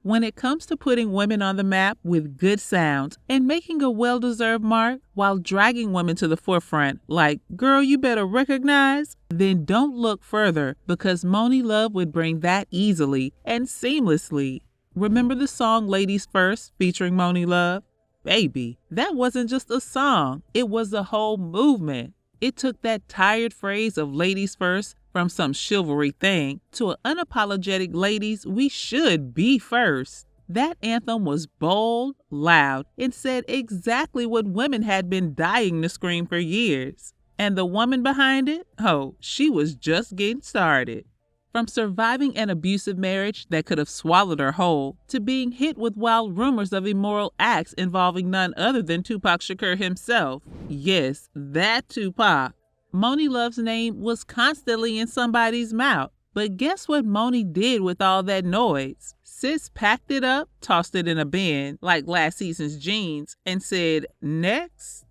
When it comes to putting women on the map with good sound and making a well-deserved mark while dragging women to the forefront, like, girl, you better recognize, then don't look further because Monie Love would bring that easily and seamlessly. Remember the song Ladies First featuring Monie Love? Baby, that wasn't just a song, it was a whole movement. It took that tired phrase of ladies first from some chivalry thing to an unapologetic ladies, we should be first. That anthem was bold, loud, and said exactly what women had been dying to scream for years. And the woman behind it? Oh, she was just getting started. From surviving an abusive marriage that could have swallowed her whole, to being hit with wild rumors of immoral acts involving none other than Tupac Shakur himself. Yes, that Tupac. Monie Love's name was constantly in somebody's mouth. But guess what Monie did with all that noise? Sis packed it up, tossed it in a bin like last season's jeans, and said, next.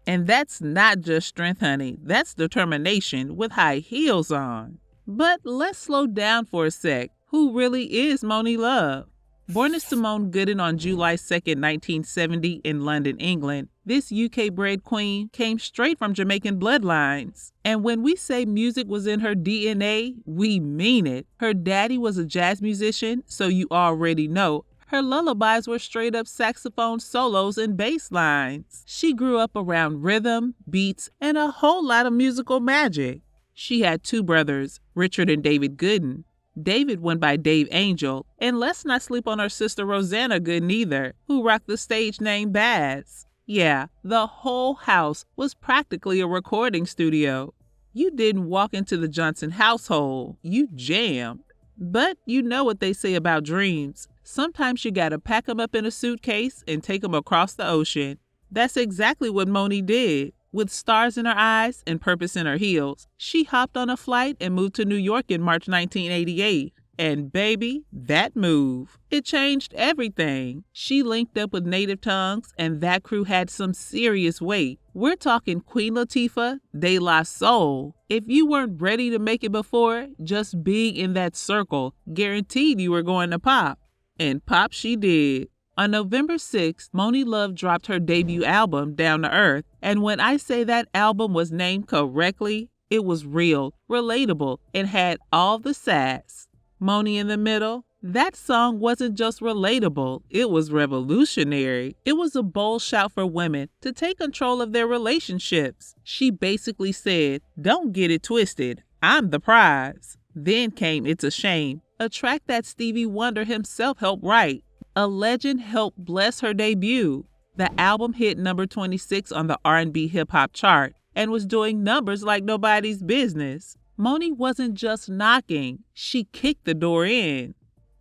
And that's not just strength, honey. That's determination with high heels on. But let's slow down for a sec. Who really is Monie Love? Born as Simone Gooden on July 2nd, 1970 in London, England, this UK-bred queen came straight from Jamaican bloodlines. And when we say music was in her DNA, we mean it. Her daddy was a jazz musician, so you already know. Her lullabies were straight-up saxophone solos and bass lines. She grew up around rhythm, beats, and a whole lot of musical magic. She had two brothers, Richard and David Gooden. David went by Dave Angel, and let's not sleep on her sister Rosanna Gooden either, who rocked the stage name Baz. Yeah, the whole house was practically a recording studio. You didn't walk into the Johnson household, you jammed. But you know what they say about dreams. Sometimes you gotta pack them up in a suitcase and take them across the ocean. That's exactly what Monie did. With stars in her eyes and purpose in her heels, she hopped on a flight and moved to New York in March 1988. And baby, that move, it changed everything. She linked up with Native Tongues, and that crew had some serious weight. We're talking Queen Latifah, De La Soul. If you weren't ready to make it before, just being in that circle guaranteed you were going to pop. And pop she did. On November 6th, Monie Love dropped her debut album, Down to Earth. And when I say that album was named correctly, it was real, relatable, and had all the sass. Monie in the middle, that song wasn't just relatable, it was revolutionary. It was a bold shout for women to take control of their relationships. She basically said, don't get it twisted, I'm the prize. Then came It's a Shame, a track that Stevie Wonder himself helped write. A legend helped bless her debut. The album hit number 26 on the R&B hip-hop chart and was doing numbers like nobody's business. Monie wasn't just knocking, she kicked the door in.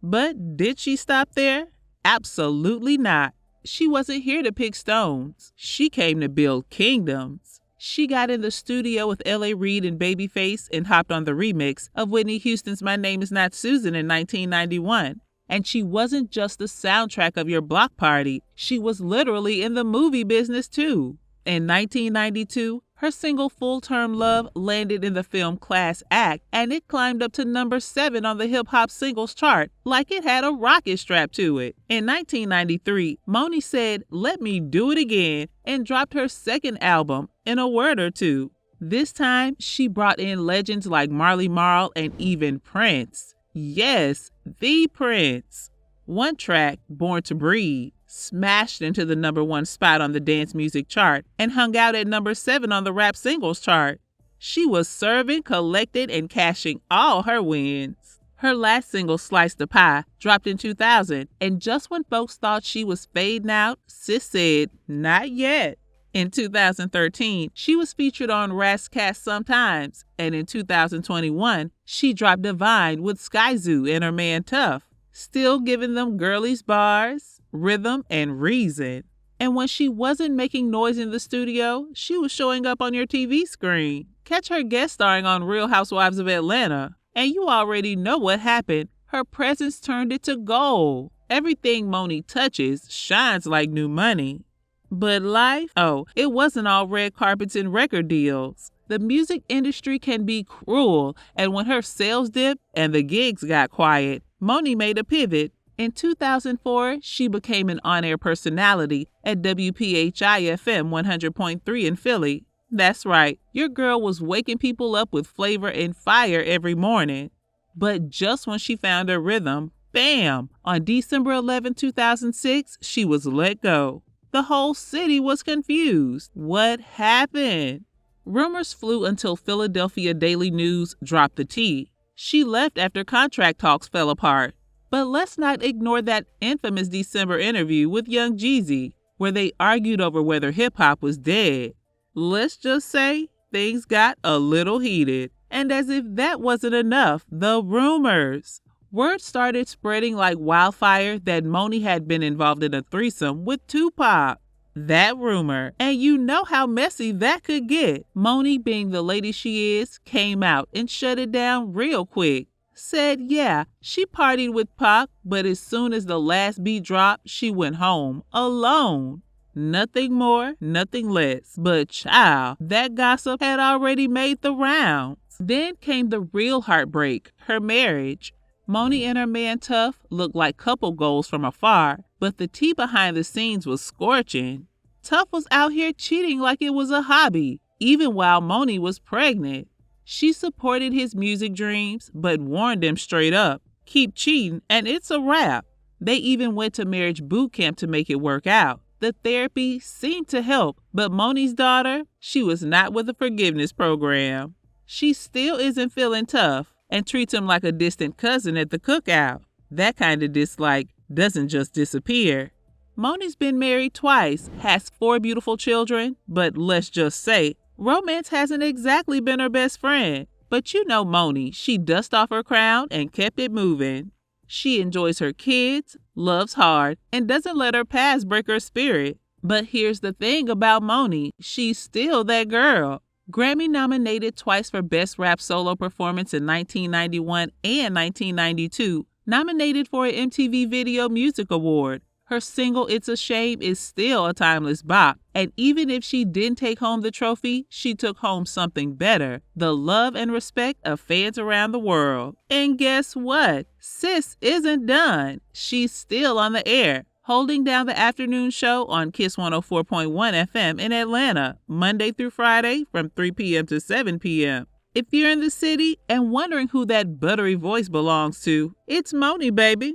But did she stop there? Absolutely not. She wasn't here to pick stones. She came to build kingdoms. She got in the studio with L.A. Reid and Babyface and hopped on the remix of Whitney Houston's My Name Is Not Susan in 1991. And she wasn't just the soundtrack of your block party. She was literally in the movie business too. In 1992, her single Full Term Love landed in the film Class Act, and it climbed up to number 7 on the hip-hop singles chart like it had a rocket strapped to it. In 1993, Monie said, let me do it again, and dropped her second album, In a Word or Two. This time, she brought in legends like Marley Marl and even Prince. Yes, the Prince. One track, Born to Breathe, smashed into the number 1 spot on the dance music chart and hung out at number 7 on the rap singles chart. She was serving, collected, and cashing all her wins. Her last single, Slice the Pie, dropped in 2000, and just when folks thought she was fading out, sis said, not yet. In 2013, she was featured on Rascast Sometimes, and in 2021, she dropped Divine with Sky Zoo and her man Tough, still giving them girlies bars, rhythm, and reason. And when she wasn't making noise in the studio, she was showing up on your TV screen. Catch her guest starring on Real Housewives of Atlanta. And you already know what happened. Her presence turned it to gold. Everything Monie touches shines like new money. But life? Oh, it wasn't all red carpets and record deals. The music industry can be cruel, and when her sales dipped and the gigs got quiet, Monie made a pivot. In 2004, she became an on-air personality at WPHI-FM 100.3 in Philly. That's right, your girl was waking people up with flavor and fire every morning. But just when she found her rhythm, bam! On December 11, 2006, she was let go. The whole city was confused. What happened? Rumors flew until Philadelphia Daily News dropped the tea. She left after contract talks fell apart. But let's not ignore that infamous December interview with Young Jeezy, where they argued over whether hip-hop was dead. Let's just say things got a little heated. And as if that wasn't enough, the rumors. Word started spreading like wildfire that Monie had been involved in a threesome with Tupac. That rumor, and you know how messy that could get. Monie, being the lady she is, came out and shut it down real quick. Said, yeah, she partied with Pac, but as soon as the last beat dropped, she went home alone. Nothing more, nothing less. But child, that gossip had already made the rounds. Then came the real heartbreak, her marriage. Monie and her man Tuff looked like couple goals from afar, but the tea behind the scenes was scorching. Tuff was out here cheating like it was a hobby, even while Monie was pregnant. She supported his music dreams, but warned him straight up, keep cheating and it's a wrap. They even went to marriage boot camp to make it work out. The therapy seemed to help, but Monie's daughter, she was not with the forgiveness program. She still isn't feeling Tuff and treats him like a distant cousin at the cookout. That kind of dislike doesn't just disappear. Monie's been married twice, has 4 beautiful children, but let's just say, romance hasn't exactly been her best friend. But you know Monie, she dusted off her crown and kept it moving. She enjoys her kids, loves hard, and doesn't let her past break her spirit. But here's the thing about Monie, she's still that girl. Grammy nominated twice for Best Rap Solo Performance in 1991 and 1992, nominated for an MTV Video Music Award. Her single It's a Shame is still a timeless bop, and even if she didn't take home the trophy, she took home something better, the love and respect of fans around the world. And guess what? Sis isn't done. She's still on the air, holding down the afternoon show on Kiss 104.1 FM in Atlanta, Monday through Friday from 3 p.m. to 7 p.m. If you're in the city and wondering who that buttery voice belongs to, it's Monie, baby.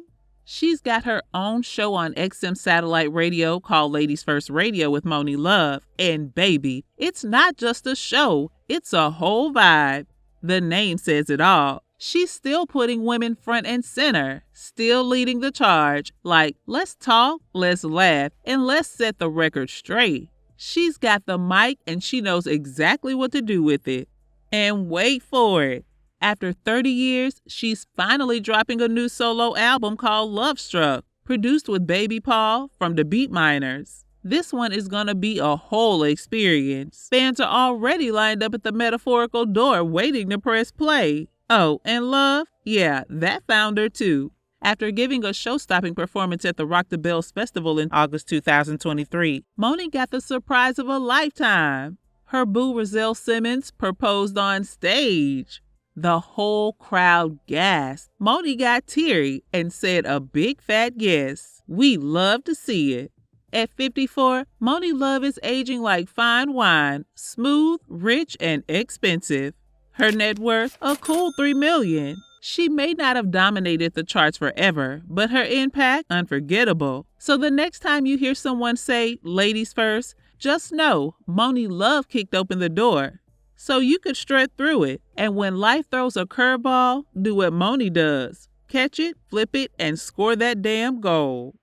She's got her own show on XM satellite radio called Ladies First Radio with Monie Love. And baby, it's not just a show, it's a whole vibe. The name says it all. She's still putting women front and center, still leading the charge, like let's talk, let's laugh, and let's set the record straight. She's got the mic and she knows exactly what to do with it. And wait for it. After 30 years, she's finally dropping a new solo album called Love Struck, produced with Baby Paul from the Beat Miners. This one is gonna be a whole experience. Fans are already lined up at the metaphorical door waiting to press play. Oh, and Love? Yeah, that found her too. After giving a show-stopping performance at the Rock the Bells Festival in August 2023, Monie got the surprise of a lifetime. Her boo Roselle Simmons proposed on stage. The whole crowd gasped. Monie got teary and said a big fat yes. We love to see it. At 54, Monie Love is aging like fine wine, smooth, rich, and expensive. Her net worth, a cool $3 million. She may not have dominated the charts forever, but her impact, unforgettable. So the next time you hear someone say, ladies first, just know Monie Love kicked open the door. So you could strut through it, and when life throws a curveball, do what Monie does. Catch it, flip it, and score that damn goal.